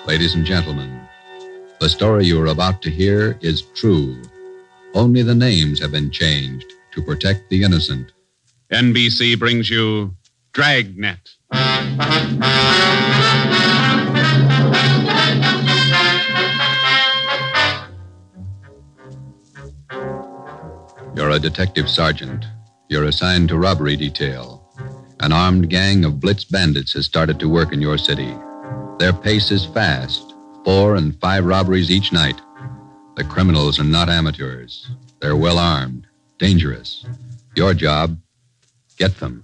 Ladies and gentlemen, the story you are about to hear is true. Only the names have been changed to protect the innocent. NBC brings you Dragnet. You're a detective sergeant. You're assigned to robbery detail. An armed gang of blitz bandits has started to work in your city. Their pace is fast, 4 and 5 robberies each night. The criminals are not amateurs. They're well armed, dangerous. Your job, get them.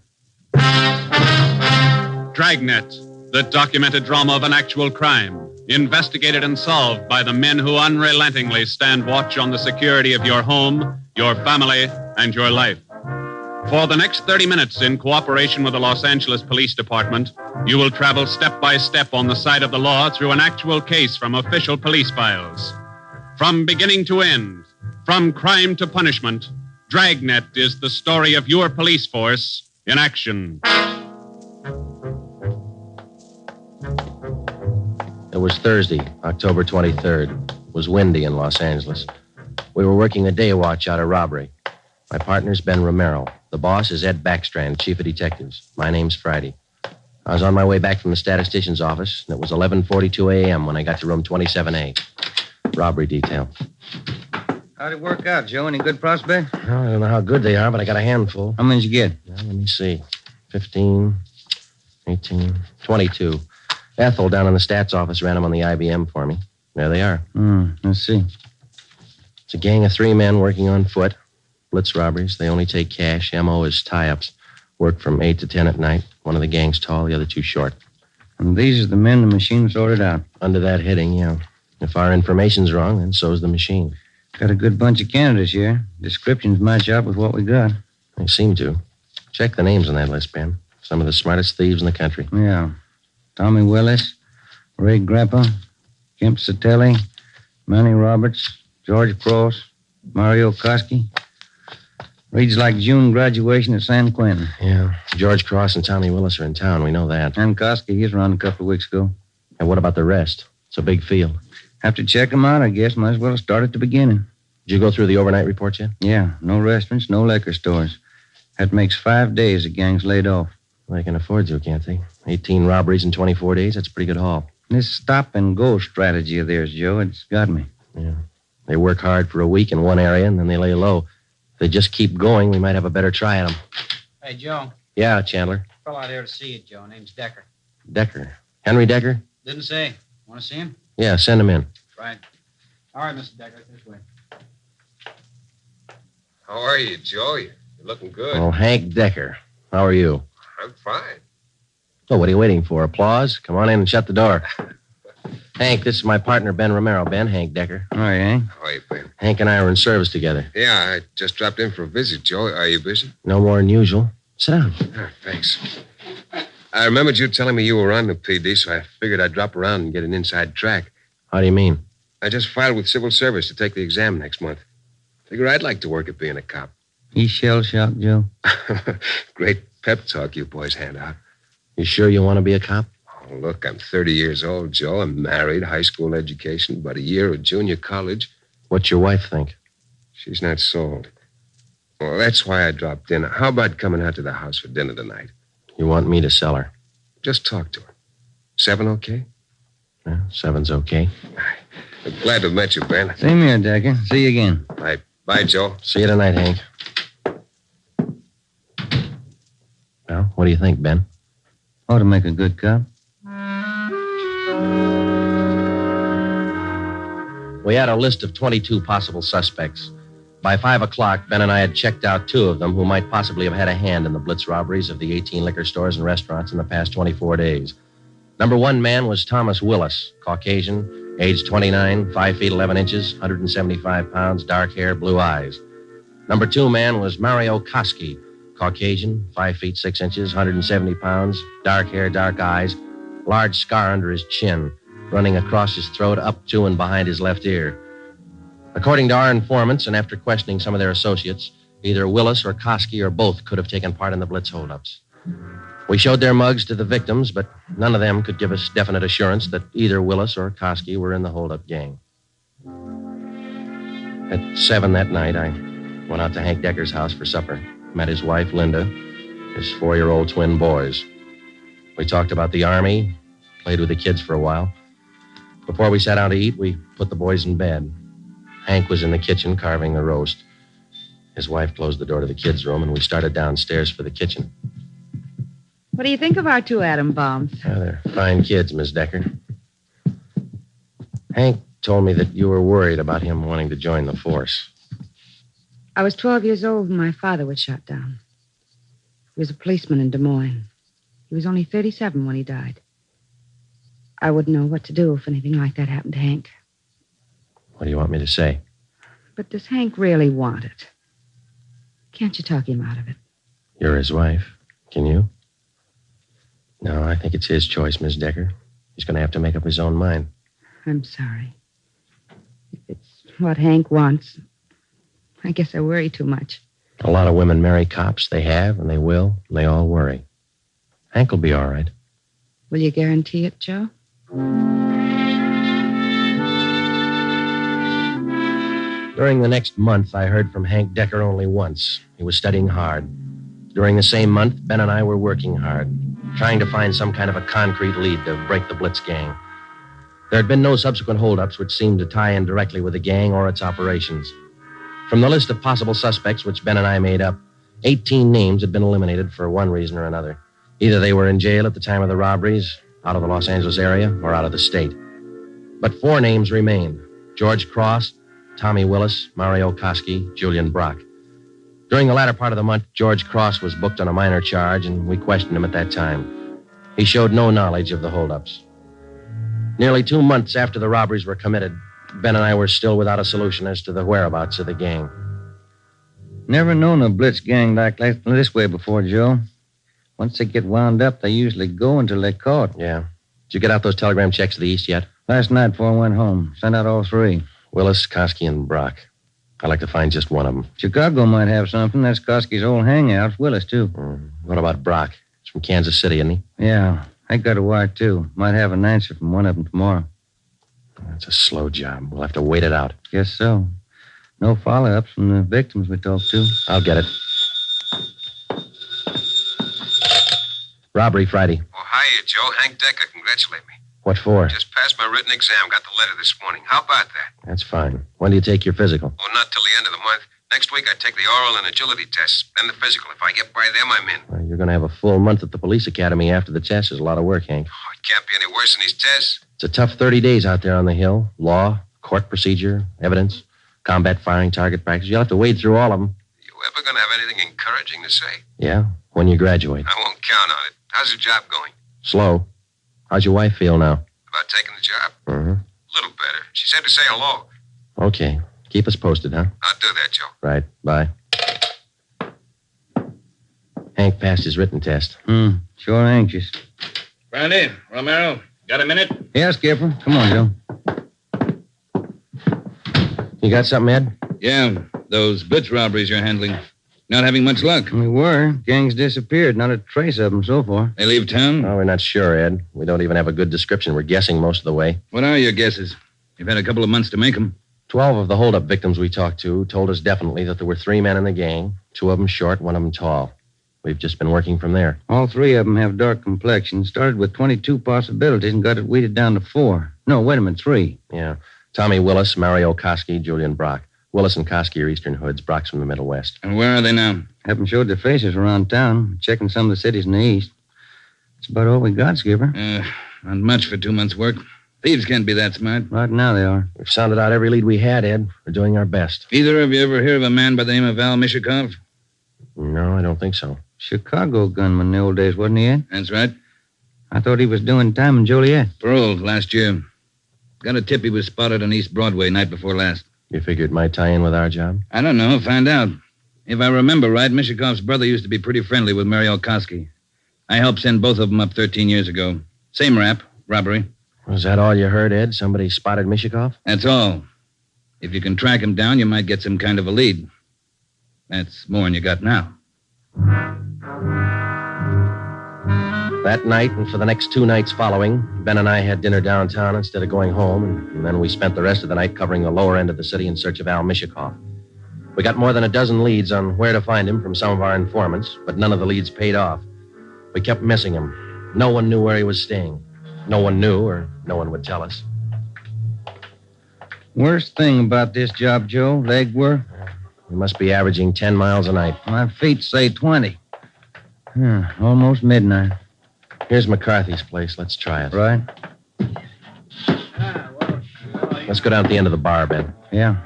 Dragnet, the documented drama of an actual crime, investigated and solved by the men who unrelentingly stand watch on the security of your home, your family, and your life. For the next 30 minutes, in cooperation with the Los Angeles Police Department, you will travel step by step on the side of the law through an actual case from official police files. From beginning to end, from crime to punishment, Dragnet is the story of your police force in action. It was Thursday, October 23rd. It was windy in Los Angeles. We were working the day watch out of robbery. My partner's Ben Romero. The boss is Ed Backstrand, chief of detectives. My name's Friday. I was on my way back from the statistician's office, and it was 11:42 a.m. when I got to room 27A. Robbery detail. How'd it work out, Joe? Any good prospect? Well, I don't know how good they are, but I got a handful. How many did you get? Well, let me see. 15, 18, 22. Ethel down in the stats office ran them on the IBM for me. There they are. Let's see. It's a gang of 3 men working on foot. Blitz robberies. They only take cash. M.O. is tie-ups. Work from 8 to 10 at night. One of the gang's tall, the other 2 short. And these are the men the machine sorted out. Under that heading, yeah. If our information's wrong, then so's the machine. Got a good bunch of candidates here. Descriptions match up with what we got. They seem to. Check the names on that list, Ben. Some of the smartest thieves in the country. Yeah. Tommy Willis, Ray Grappa, Kemp Satelli, Manny Roberts, George Cross, Mario Koski. Reads like June graduation at San Quentin. Yeah. George Cross and Tommy Willis are in town. We know that. And Koski, he's around a couple of weeks ago. And what about the rest? It's a big field. Have to check them out, I guess. Might as well start at the beginning. Did you go through the overnight reports yet? Yeah. No restaurants, no liquor stores. That makes 5 days the gang's laid off. They can afford to, can't they? 18 robberies in 24 days. That's a pretty good haul. This stop-and-go strategy of theirs, Joe, it's got me. Yeah. They work hard for a week in one area, and then they lay low. If they just keep going, we might have a better try at them. Hey, Joe. Yeah, Chandler. Fellow out here to see you, Joe. Name's Decker. Decker. Henry Decker? Didn't say. Want to see him? Yeah, send him in. Right. All right, Mr. Decker, this way. How are you, Joe? You're looking good. Oh, Hank Decker. How are you? I'm fine. Oh, what are you waiting for? Applause? Come on in and shut the door. Hank, this is my partner, Ben Romero. Ben, Hank Decker. All right, Hank. How are you, Ben? Hank and I were in service together. Yeah, I just dropped in for a visit, Joe. Are you busy? No more than usual. Sit down. Thanks. I remembered you telling me you were on the PD, so I figured I'd drop around and get an inside track. How do you mean? I just filed with Civil Service to take the exam next month. Figure I'd like to work at being a cop. He's shell-shocked, Joe. Great pep talk you boys hand out. You sure you want to be a cop? Oh, look, I'm 30 years old, Joe. I'm married, high school education, about a year of junior college. What's your wife think? She's not sold. Well, that's why I dropped in. How about coming out to the house for dinner tonight? You want me to sell her? Just talk to her. 7 okay? Yeah, 7's okay. I'm glad to have met you, Ben. Same here, Decker. See you again. Bye, Joe. See you tonight, Hank. Well, what do you think, Ben? Ought to make a good cop. We had a list of 22 possible suspects. By 5 o'clock, Ben and I had checked out 2 of them who might possibly have had a hand in the blitz robberies of the 18 liquor stores and restaurants in the past 24 days. Number 1 man was Thomas Willis, Caucasian, age 29, 5 feet 11 inches, 175 pounds, dark hair, blue eyes. Number 2 man was Mario Koski, Caucasian, 5 feet 6 inches, 170 pounds, dark hair, dark eyes, large scar under his chin, running across his throat, up to and behind his left ear. According to our informants, and after questioning some of their associates, either Willis or Koski or both could have taken part in the blitz holdups. We showed their mugs to the victims, but none of them could give us definite assurance that either Willis or Koski were in the holdup gang. At 7 that night, I went out to Hank Decker's house for supper. Met his wife, Linda, his 4-year-old twin boys. We talked about the Army, played with the kids for a while. Before we sat down to eat, we put the boys in bed. Hank was in the kitchen carving the roast. His wife closed the door to the kids' room, and we started downstairs for the kitchen. What do you think of our 2 atom bombs? They're fine kids, Miss Decker. Hank told me that you were worried about him wanting to join the force. I was 12 years old when my father was shot down. He was a policeman in Des Moines. He was only 37 when he died. I wouldn't know what to do if anything like that happened to Hank. What do you want me to say? But does Hank really want it? Can't you talk him out of it? You're his wife. Can you? No, I think it's his choice, Miss Decker. He's going to have to make up his own mind. I'm sorry. If it's what Hank wants, I guess I worry too much. A lot of women marry cops. They have, and they will, and they all worry. Hank will be all right. Will you guarantee it, Joe? During the next month, I heard from Hank Decker only once. He was studying hard. During the same month, Ben and I were working hard, trying to find some kind of a concrete lead to break the Blitz gang. There had been no subsequent holdups which seemed to tie in directly with the gang or its operations. From the list of possible suspects which Ben and I made up, 18 names had been eliminated for one reason or another. Either they were in jail at the time of the robberies, out of the Los Angeles area, or out of the state. But 4 names remained: George Cross, Tommy Willis, Mario Koski, Julian Brock. During the latter part of the month, George Cross was booked on a minor charge, and we questioned him at that time. He showed no knowledge of the holdups. Nearly 2 months after the robberies were committed, Ben and I were still without a solution as to the whereabouts of the gang. Never known a Blitz gang like this way before, Joe. Once they get wound up, they usually go until they're caught. Yeah. Did you get out those telegram checks to the east yet? Last night before I went home. Sent out all 3. Willis, Koski, and Brock. I'd like to find just one of them. Chicago might have something. That's Koski's old hangout. Willis, too. What about Brock? He's from Kansas City, isn't he? Yeah. I got a wire, too. Might have an answer from one of them tomorrow. That's a slow job. We'll have to wait it out. Guess so. No follow-ups from the victims we talked to. I'll get it. Robbery Friday. Oh, hiya, Joe. Hank Decker. Congratulate me. What for? Just passed my written exam. Got the letter this morning. How about that? That's fine. When do you take your physical? Oh, not till the end of the month. Next week, I take the oral and agility tests, then the physical. If I get by them, I'm in. Well, you're going to have a full month at the police academy after the test. There's a lot of work, Hank. Oh, it can't be any worse than these tests. It's a tough 30 days out there on the Hill. Law, court procedure, evidence, combat firing, target practice. You'll have to wade through all of them. You ever going to have anything encouraging to say? Yeah, when you graduate. I won't count on it. How's the job going? Slow. How's your wife feel now? About taking the job? Uh-huh. A little better. She said to say hello. Okay. Keep us posted, huh? I'll do that, Joe. Right. Bye. Hank passed his written test. Sure anxious. Brandy, Romero, got a minute? Yeah, Skipper. Come on, Joe. You got something, Ed? Yeah, those Blitz robberies you're handling. Not having much luck. We were. Gang's disappeared. Not a trace of them so far. They leave town? Oh, we're not sure, Ed. We don't even have a good description. We're guessing most of the way. What are your guesses? You've had a couple of months to make them. 12 of the holdup victims we talked to told us definitely that there were 3 men in the gang, 2 of them short, 1 of them tall. We've just been working from there. All 3 of them have dark complexions. Started with 22 possibilities and got it weeded down to 4. No, wait a minute, 3. Yeah. Tommy Willis, Mario Koski, Julian Brock. Willis and Koski are Eastern Hoods. Brock's from the Middle West. And where are they now? Haven't showed their faces around town. Checking some of the cities in the east. That's about all we got, Skipper. Not much for 2 months' work. Thieves can't be that smart. Right now they are. We've sounded out every lead we had, Ed. We're doing our best. Either of you ever hear of a man by the name of Al Mishikov? No, I don't think so. Chicago gunman in the old days, wasn't he, Ed? That's right. I thought he was doing time in Joliet. Paroled last year. Got a tip he was spotted on East Broadway night before last. You figured it might tie in with our job? I don't know. Find out. If I remember right, Mishikov's brother used to be pretty friendly with Mario Koski. I helped send both of them up 13 years ago. Same rap, robbery. Was that all you heard, Ed? Somebody spotted Mishikov? That's all. If you can track him down, you might get some kind of a lead. That's more than you got now. That night and for the next 2 nights following, Ben and I had dinner downtown instead of going home, and then we spent the rest of the night covering the lower end of the city in search of Al Mishikoff. We got more than a dozen leads on where to find him from some of our informants, but none of the leads paid off. We kept missing him. No one knew where he was staying. No one knew, or no one would tell us. Worst thing about this job, Joe, leg work? We must be averaging 10 miles a night. My feet say 20. Almost midnight. Here's McCarthy's place. Let's try it. Right? Let's go down to the end of the bar, Ben. Yeah.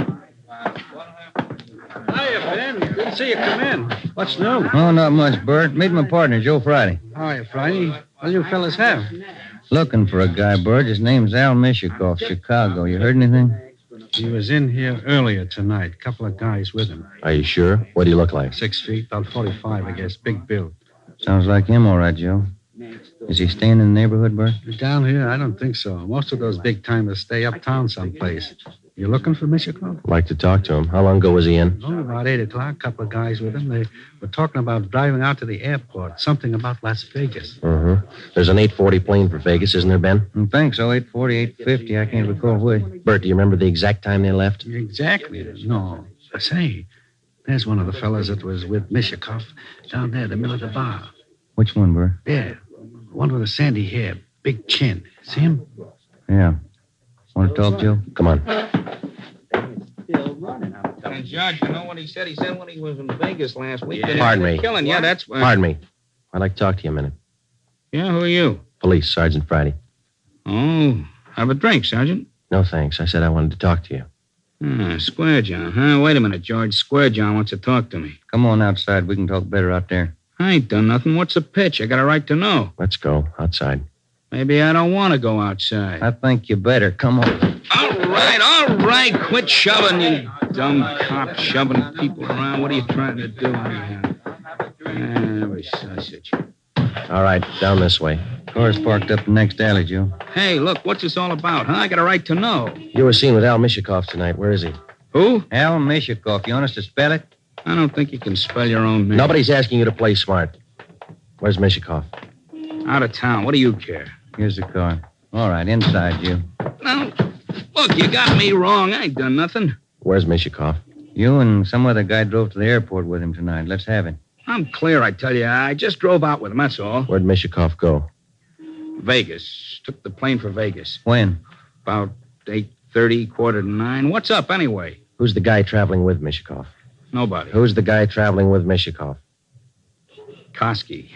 Hiya, Ben. Good to see you come in. What's new? Oh, not much, Bert. Meet my partner, Joe Friday. Hiya, Friday. What do you fellas have? Looking for a guy, Bert. His name's Al Mishikoff, Chicago. You heard anything? He was in here earlier tonight. Couple of guys with him. Are you sure? What do you look like? 6 feet, about 45, I guess. Big build. Sounds like him, all right, Joe. Is he staying in the neighborhood, Bert? Down here, I don't think so. Most of those big-timers stay uptown someplace. You looking for Mishikoff? I'd like to talk to him. How long ago was he in? Oh, about 8 o'clock. Couple of guys with him. They were talking about driving out to the airport. Something about Las Vegas. Mm-hmm. There's an 840 plane for Vegas, isn't there, Ben? I think so. 840, 850. I can't recall which. Bert, do you remember the exact time they left? Exactly. No. Say, there's one of the fellas that was with Mishikoff down there in the middle of the bar. Which one, Bert? There. One with the sandy hair, big chin. See him? Yeah. Want to talk, Joe? Come on. And Judge, you know what he said? He said when he was in Vegas last week. Pardon me. Killing. Yeah, that's why. Pardon me. I'd like to talk to you a minute. Yeah, who are you? Police, Sergeant Friday. Oh, have a drink, Sergeant. No, thanks. I said I wanted to talk to you. Square John, huh? Wait a minute, George. Square John wants to talk to me. Come on outside. We can talk better out there. I ain't done nothing. What's the pitch? I got a right to know. Let's go. Outside. Maybe I don't want to go outside. I think you better. Come on. All right. Quit shoving, you dumb cop, shoving people around. What are you trying to do anyhow? Every sausage. All right, down this way. Car's parked up the next alley, Joe. Hey, look, what's this all about, huh? I got a right to know. You were seen with Al Mishikoff tonight. Where is he? Who? Al Mishikoff. You want us to spell it? I don't think you can spell your own name. Nobody's asking you to play smart. Where's Mishikoff? Out of town. What do you care? Here's the car. All right, inside, you. No. Look, you got me wrong. I ain't done nothing. Where's Mishikoff? You and some other guy drove to the airport with him tonight. Let's have it. I'm clear, I tell you. I just drove out with him, that's all. Where'd Mishikoff go? Vegas. Took the plane for Vegas. When? About 8:30, 8:45. What's up, anyway? Who's the guy traveling with Mishikoff? Nobody. Who's the guy traveling with Mishikoff? Koski.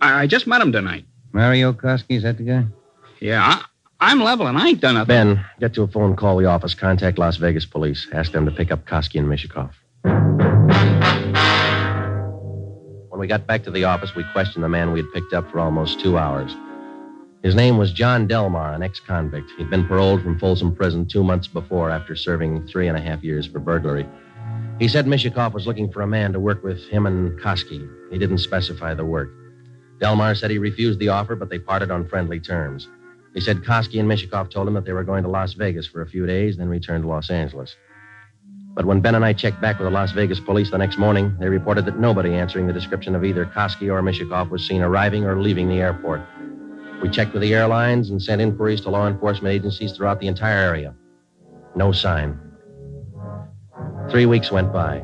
I just met him tonight. Mario Koski, is that the guy? Yeah, I'm leveling. I ain't done nothing. Ben, get to a phone, call the office, contact Las Vegas police. Ask them to pick up Koski and Mishikoff. When we got back to the office, we questioned the man we had picked up for almost 2 hours. His name was John Delmar, an ex-convict. He'd been paroled from Folsom Prison 2 months before after serving 3.5 years for burglary. He said Mishikoff was looking for a man to work with him and Koski. He didn't specify the work. Delmar said he refused the offer, but they parted on friendly terms. He said Koski and Mishikoff told him that they were going to Las Vegas for a few days, then return to Los Angeles. But when Ben and I checked back with the Las Vegas police the next morning, they reported that nobody answering the description of either Koski or Mishikoff was seen arriving or leaving the airport. We checked with the airlines and sent inquiries to law enforcement agencies throughout the entire area. No sign. 3 weeks went by.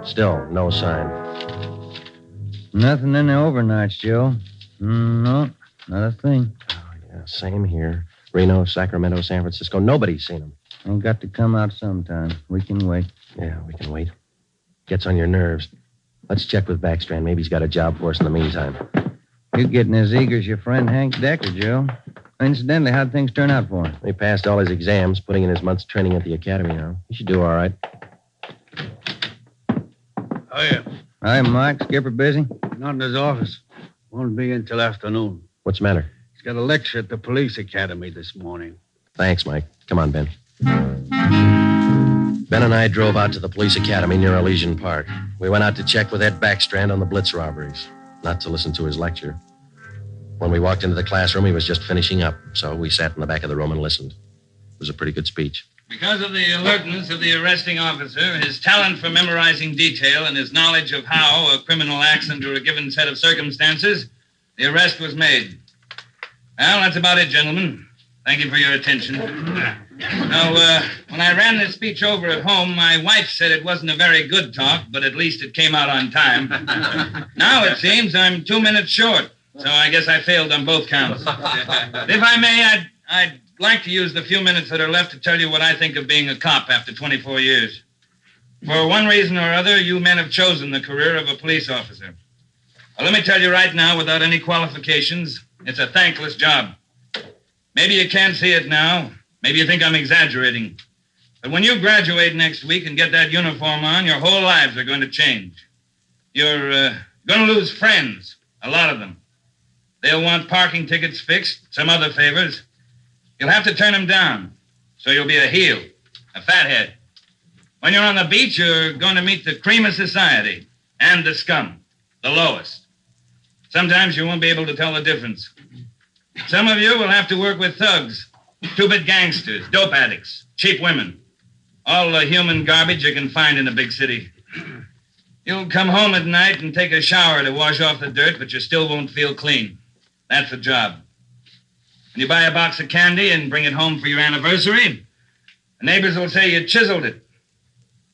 Still no sign. Nothing in the overnights, Joe. No, not a thing. Oh, yeah, same here. Reno, Sacramento, San Francisco. Nobody's seen him. Ain't got to come out sometime. We can wait. Yeah, we can wait. Gets on your nerves. Let's check with Backstrand. Maybe he's got a job for us in the meantime. You're getting as eager as your friend Hank Decker, Joe. Incidentally, how'd things turn out for him? He passed all his exams, putting in his month's training at the academy now. He should do all right. Oh, yeah. Hi, Mike. Skipper busy? Not in his office. Won't be in till afternoon. What's the matter? He's got a lecture at the police academy this morning. Thanks, Mike. Come on, Ben. Ben and I drove out to the police academy near Elysian Park. We went out to check with Ed Backstrand on the Blitz robberies, not to listen to his lecture. When we walked into the classroom, he was just finishing up, so we sat in the back of the room and listened. It was a pretty good speech. Because of the alertness of the arresting officer, his talent for memorizing detail, and his knowledge of how a criminal acts under a given set of circumstances, the arrest was made. Well, that's about it, gentlemen. Thank you for your attention. Now, when I ran this speech over at home, my wife said it wasn't a very good talk, but at least it came out on time. Now it seems I'm 2 minutes short, so I guess I failed on both counts. If I may, I'd like to use the few minutes that are left to tell you what I think of being a cop after 24 years. For one reason or other, you men have chosen the career of a police officer. Well, let me tell you right now, without any qualifications, it's a thankless job. Maybe you can't see it now. Maybe you think I'm exaggerating. But when you graduate next week and get that uniform on, your whole lives are going to change. You're going to lose friends, a lot of them. They'll want parking tickets fixed, some other favors. You'll have to turn them down, so you'll be a heel, a fathead. When you're on the beach, you're going to meet the cream of society and the scum, the lowest. Sometimes you won't be able to tell the difference. Some of you will have to work with thugs, two-bit gangsters, dope addicts, cheap women. All the human garbage you can find in a big city. You'll come home at night and take a shower to wash off the dirt, but you still won't feel clean. That's the job. When you buy a box of candy and bring it home for your anniversary, the neighbors will say you chiseled it.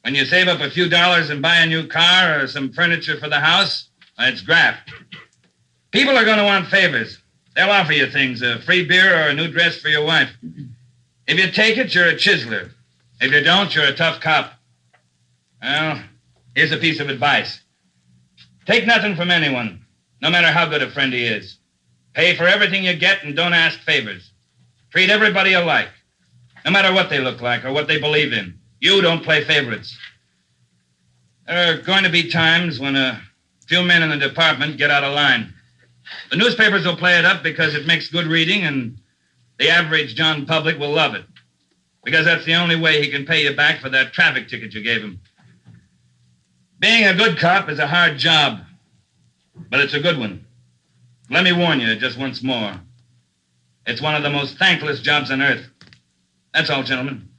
When you save up a few dollars and buy a new car or some furniture for the house, it's graft. People are going to want favors. They'll offer you things, a free beer or a new dress for your wife. If you take it, you're a chiseler. If you don't, you're a tough cop. Well, here's a piece of advice. Take nothing from anyone, no matter how good a friend he is. Pay for everything you get and don't ask favors. Treat everybody alike, no matter what they look like or what they believe in. You don't play favorites. There are going to be times when a few men in the department get out of line. The newspapers will play it up because it makes good reading, and the average John public will love it. Because that's the only way he can pay you back for that traffic ticket you gave him. Being a good cop is a hard job, but it's a good one. Let me warn you just once more. It's one of the most thankless jobs on earth. That's all, gentlemen.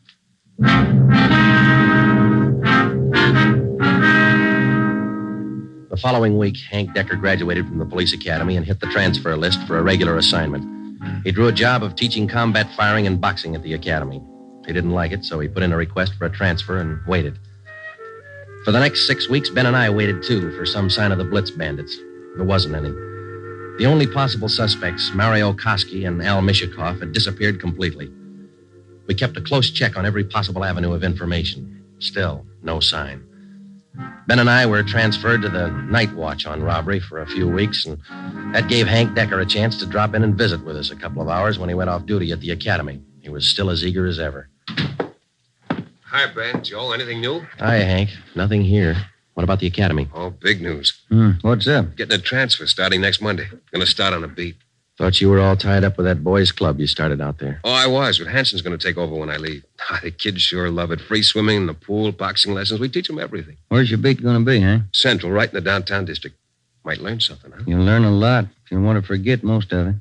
The following week, Hank Decker graduated from the police academy and hit the transfer list for a regular assignment. He drew a job of teaching combat firing and boxing at the academy. He didn't like it, so he put in a request for a transfer and waited. For the next 6 weeks, Ben and I waited, too, for some sign of the Blitz bandits. There wasn't any. The only possible suspects, Mario Koski and Al Mishikoff, had disappeared completely. We kept a close check on every possible avenue of information. Still, no sign. Ben and I were transferred to the night watch on robbery for a few weeks, and that gave Hank Decker a chance to drop in and visit with us a couple of hours when he went off duty at the academy. He was still as eager as ever. Hi, Ben. Joe, anything new? Hi, Hank. Nothing here. What about the academy? Oh, big news. What's up? Getting a transfer starting next Monday. Gonna start on a beat. Thought you were all tied up with that boys' club you started out there. Oh, I was, but Hanson's gonna take over when I leave. The kids sure love it. Free swimming in the pool, boxing lessons. We teach them everything. Where's your beat going to be, huh? Central, right in the downtown district. Might learn something, huh? You'll learn a lot if you want to forget most of it.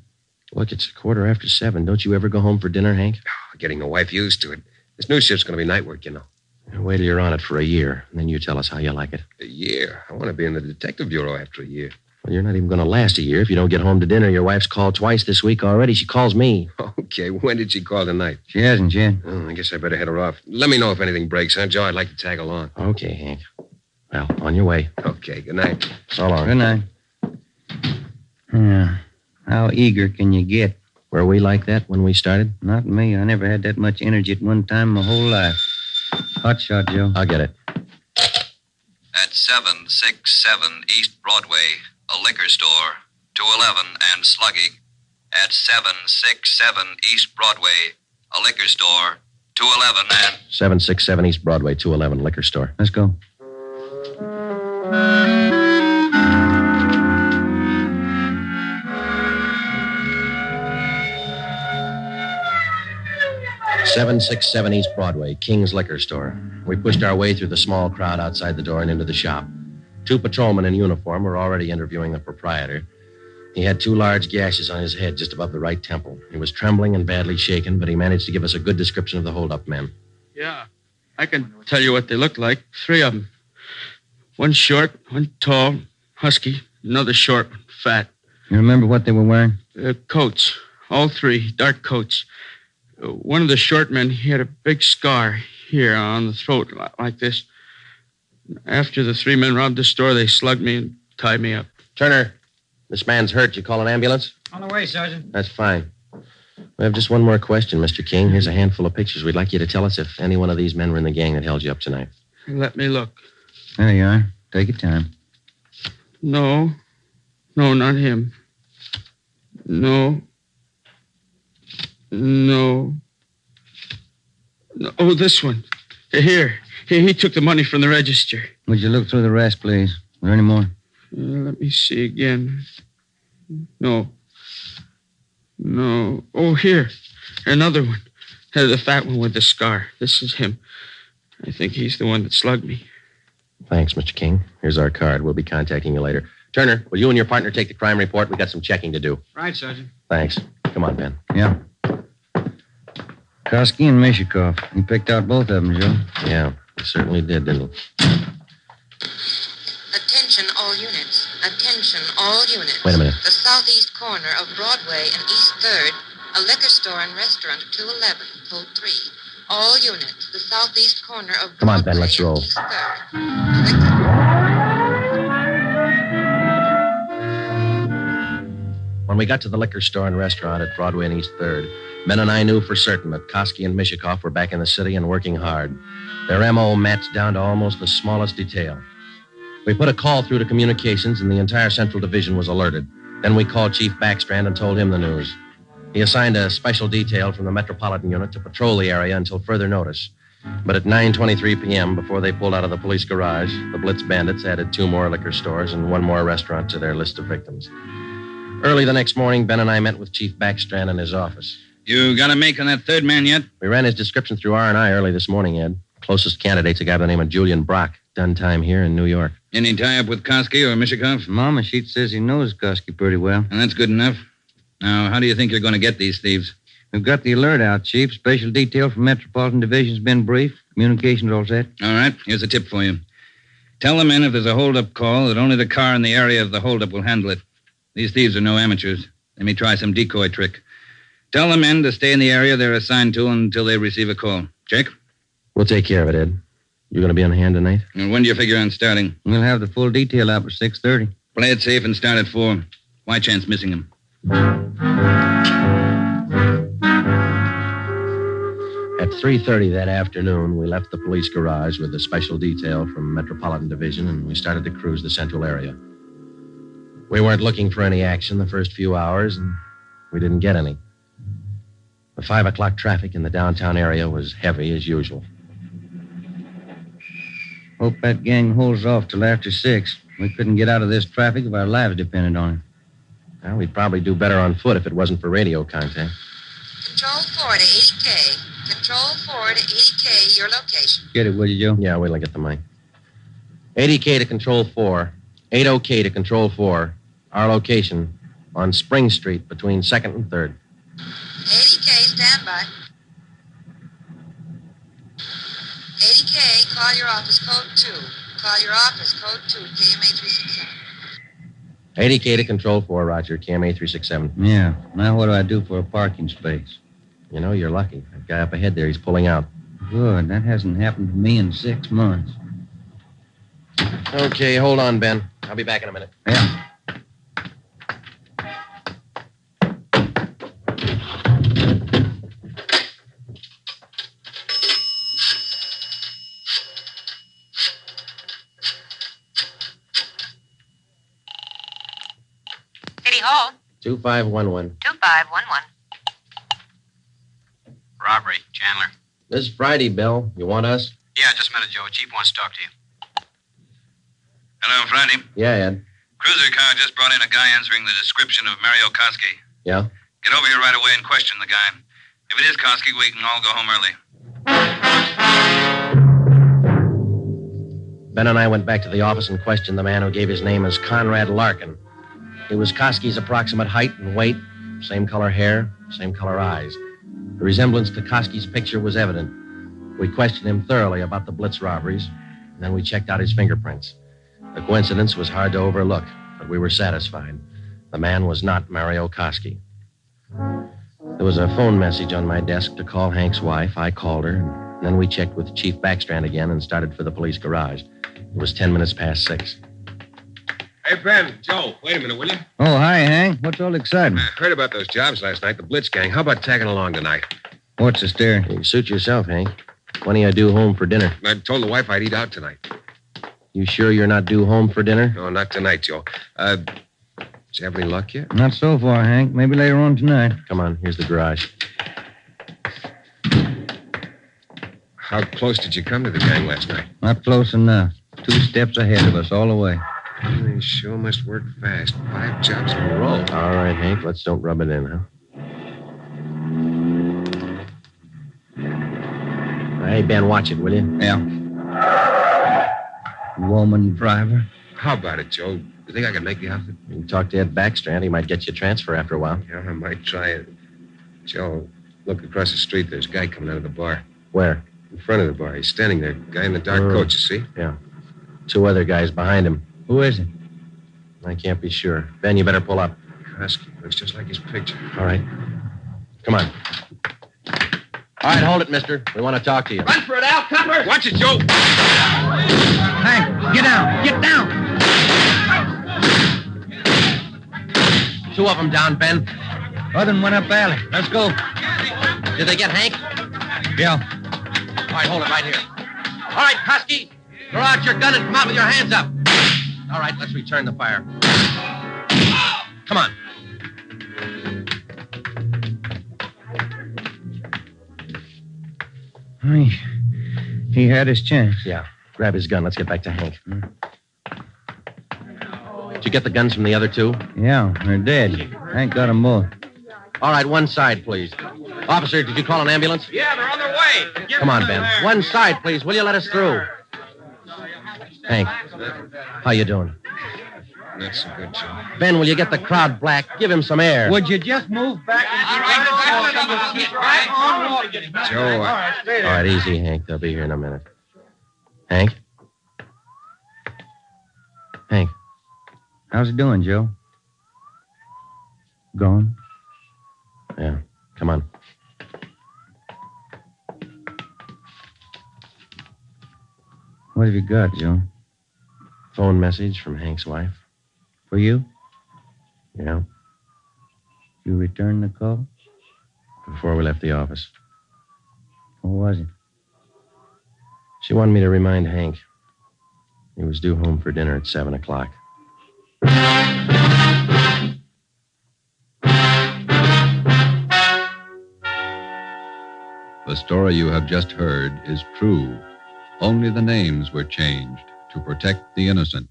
Look, it's 7:15. Don't you ever go home for dinner, Hank? Getting the wife used to it. This new shift's gonna be night work, you know. Wait till you're on it for a year, and then you tell us how you like it. A year? I want to be in the detective bureau after a year. Well, you're not even going to last a year if you don't get home to dinner. Your wife's called twice this week already. She calls me. Okay, when did she call tonight? She hasn't yet. Oh, I guess I better head her off. Let me know if anything breaks, huh, Joe? I'd like to tag along. Okay, Hank. Well, on your way. Okay, good night. So long. Good night. Yeah. How eager can you get? Were we like that when we started? Not me. I never had that much energy at one time my whole life. Hot shot, Joe. I'll get it. At 767 East Broadway, a liquor store, 211 and slugging. At 767 East Broadway, a liquor store, 211 and... 767 East Broadway, 211 liquor store. Let's go. .767 East Broadway, King's Liquor Store. We pushed our way through the small crowd outside the door and into the shop. 2 patrolmen in uniform were already interviewing the proprietor. He had 2 large gashes on his head just above the right temple. He was trembling and badly shaken, but he managed to give us a good description of the hold-up men. Yeah, I can tell you what they look like. 3 of them. One short, one tall, husky, another short, fat. You remember what they were wearing? Coats, All three, dark coats. One of the short men, he had a big scar here on the throat, like this. After the three men robbed the store, they slugged me and tied me up. Turner, this man's hurt. You call an ambulance? On the way, Sergeant. That's fine. We have just one more question, Mr. King. Here's a handful of pictures. We'd like you to tell us if any one of these men were in the gang that held you up tonight. Let me look. There you are. Take your time. No, not him. No. Oh, this one. Here. He took the money from the register. Would you look through the rest, please? Are there any more? Let me see again. No. Oh, here. Another one. The fat one with the scar. This is him. I think he's the one that slugged me. Thanks, Mr. King. Here's our card. We'll be contacting you later. Turner, will you and your partner take the crime report? We got some checking to do. Right, Sergeant. Thanks. Come on, Ben. Yeah. Koski and Mishikoff. You picked out both of them, Joe. Yeah, he certainly did, didn't he? Attention all units. Attention all units. Wait a minute. The southeast corner of Broadway and East 3rd, a liquor store and restaurant, 211, code 3. All units. The southeast corner of Broadway Come on, Ben, let's roll. and East 3rd. When we got to the liquor store and restaurant at Broadway and East 3rd, Ben and I knew for certain that Koski and Mishikoff were back in the city and working hard. Their M.O. matched down to almost the smallest detail. We put a call through to communications, and the entire Central Division was alerted. Then we called Chief Backstrand and told him the news. He assigned a special detail from the Metropolitan Unit to patrol the area until further notice. But at 9:23 p.m., before they pulled out of the police garage, the Blitz bandits added 2 more liquor stores and 1 more restaurant to their list of victims. Early the next morning, Ben and I met with Chief Backstrand in his office. You got a make on that third man yet? We ran his description through R&I early this morning, Ed. Closest candidate's a guy by the name of Julian Brock. Done time here in New York. Any tie-up with Koski or Mishikoff? Mama Sheet says he knows Koski pretty well. And that's good enough. Now, how do you think you're going to get these thieves? We've got the alert out, Chief. Special detail from Metropolitan Division's been briefed. Communications all set. All right, here's a tip for you. Tell the men if there's a hold-up call that only the car in the area of the hold-up will handle it. These thieves are no amateurs. They may try some decoy trick. Tell the men to stay in the area they're assigned to until they receive a call. Check? We'll take care of it, Ed. You going to be on hand tonight? And when do you figure on starting? We'll have the full detail out by 6:30. Play it safe and start at 4. Why chance missing them? At 3:30 that afternoon, we left the police garage with a special detail from Metropolitan Division, and we started to cruise the central area. We weren't looking for any action the first few hours, and we didn't get any. The 5 o'clock traffic in the downtown area was heavy as usual. Hope that gang holds off till after 6. We couldn't get out of this traffic if our lives depended on it. Well, we'd probably do better on foot if it wasn't for radio contact. Control 4 to 80K. Control 4 to 80K, your location. Get it, will you, Joe? Yeah, wait till I get the mic. 80K to Control 4. 80K to Control 4. Our location on Spring Street between 2nd and 3rd. 80K, stand by. 80K, call your office code 2. Call your office code 2, KMA 367. 80K to Control 4, Roger. KMA 367. Yeah. Now what do I do for a parking space? You know, you're lucky. That guy up ahead there, he's pulling out. Good. That hasn't happened to me in 6 months. Okay, hold on, Ben. I'll be back in a minute. Yeah. City Hall. 2511. 2511. Robbery, Chandler. This is Friday, Bill. You want us? Yeah, just a minute, Joe. Chief wants to talk to you. Hello, Friday. Yeah, Ed. Cruiser car just brought in a guy answering the description of Mario Koski. Yeah? Get over here right away and question the guy. If it is Koski, we can all go home early. Ben and I went back to the office and questioned the man who gave his name as Conrad Larkin. He was Koski's approximate height and weight, same color hair, same color eyes. The resemblance to Koski's picture was evident. We questioned him thoroughly about the Blitz robberies, and then we checked out his fingerprints. The coincidence was hard to overlook, but we were satisfied. The man was not Mario Koski. There was a phone message on my desk to call Hank's wife. I called her, and then we checked with Chief Backstrand again and started for the police garage. It was 10 minutes past 6. Hey, Ben, Joe, wait a minute, will you? Oh, hi, Hank. What's all the excitement? I heard about those jobs last night, the Blitz gang. How about tagging along tonight? What's the stare? You suit yourself, Hank. When are you due home for dinner? I told the wife I'd eat out tonight. You sure you're not due home for dinner? No, not tonight, Joe. Did you have any luck yet? Not so far, Hank. Maybe later on tonight. Come on, here's the garage. How close did you come to the gang last night? Not close enough. 2 steps ahead of us all the way. They sure must work fast. 5 jobs in a row. All right, Hank, let's don't rub it in, huh? Hey, Ben, watch it, will you? Yeah. Woman driver. How about it, Joe? You think I can make the outfit? You can talk to Ed Backstrand. He might get you a transfer after a while. Yeah, I might try it. Joe, look across the street. There's a guy coming out of the bar. Where? In front of the bar. He's standing there. Guy in the dark coat, you see? Yeah. 2 other guys behind him. Who is it? I can't be sure. Ben, you better pull up. Koski. Looks just like his picture. All right. Come on. All right, hold it, mister. We want to talk to you. Run for it, Al Copper! Watch it, Joe! Hank, get down! Get down! 2 of them down, Ben. Other one went up alley. Let's go. Did they get Hank? Yeah. All right, hold it right here. All right, Koski, throw out your gun and come out with your hands up. All right, let's return the fire. Come on. He had his chance. Yeah. Grab his gun. Let's get back to Hank. Did you get the guns from the other 2? Yeah, they're dead. Hank got them both. All right, one side, please. Officer, did you call an ambulance? Yeah, they're on their way. Come on, Ben. One side, please. Will you let us through? Hank, how you doing? Not so good, Joe. Ben, will you get the crowd black? Give him some air. Would you just move back Joe, All right, easy, Hank. They'll be here in a minute. Hank? Hank? How's it doing, Joe? Gone? Yeah, come on. What have you got, Joe? Phone message from Hank's wife. For you? Yeah, You returned the call? before we left the office. What was it? She wanted me to remind Hank. He was due home for dinner at 7 o'clock. The story you have just heard is true. Only the names were changed to protect the innocent.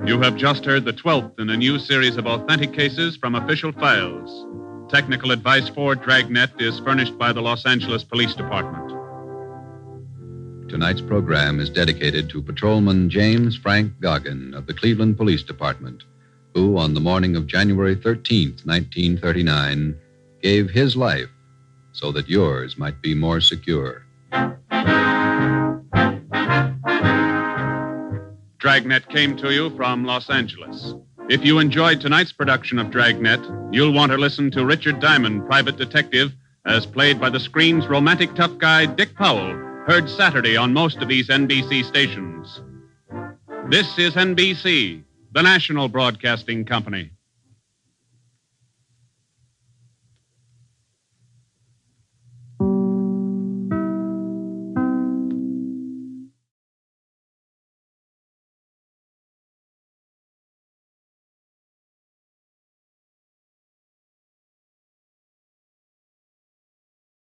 You have just heard the 12th in a new series of authentic cases from official files. Technical advice for Dragnet is furnished by the Los Angeles Police Department. Tonight's program is dedicated to Patrolman James Frank Goggin of the Cleveland Police Department, who, on the morning of January 13th, 1939, gave his life so that yours might be more secure. Dragnet came to you from Los Angeles. If you enjoyed tonight's production of Dragnet, you'll want to listen to Richard Diamond, private detective, as played by the screen's romantic tough guy, Dick Powell, heard Saturday on most of these NBC stations. This is NBC, the national broadcasting company.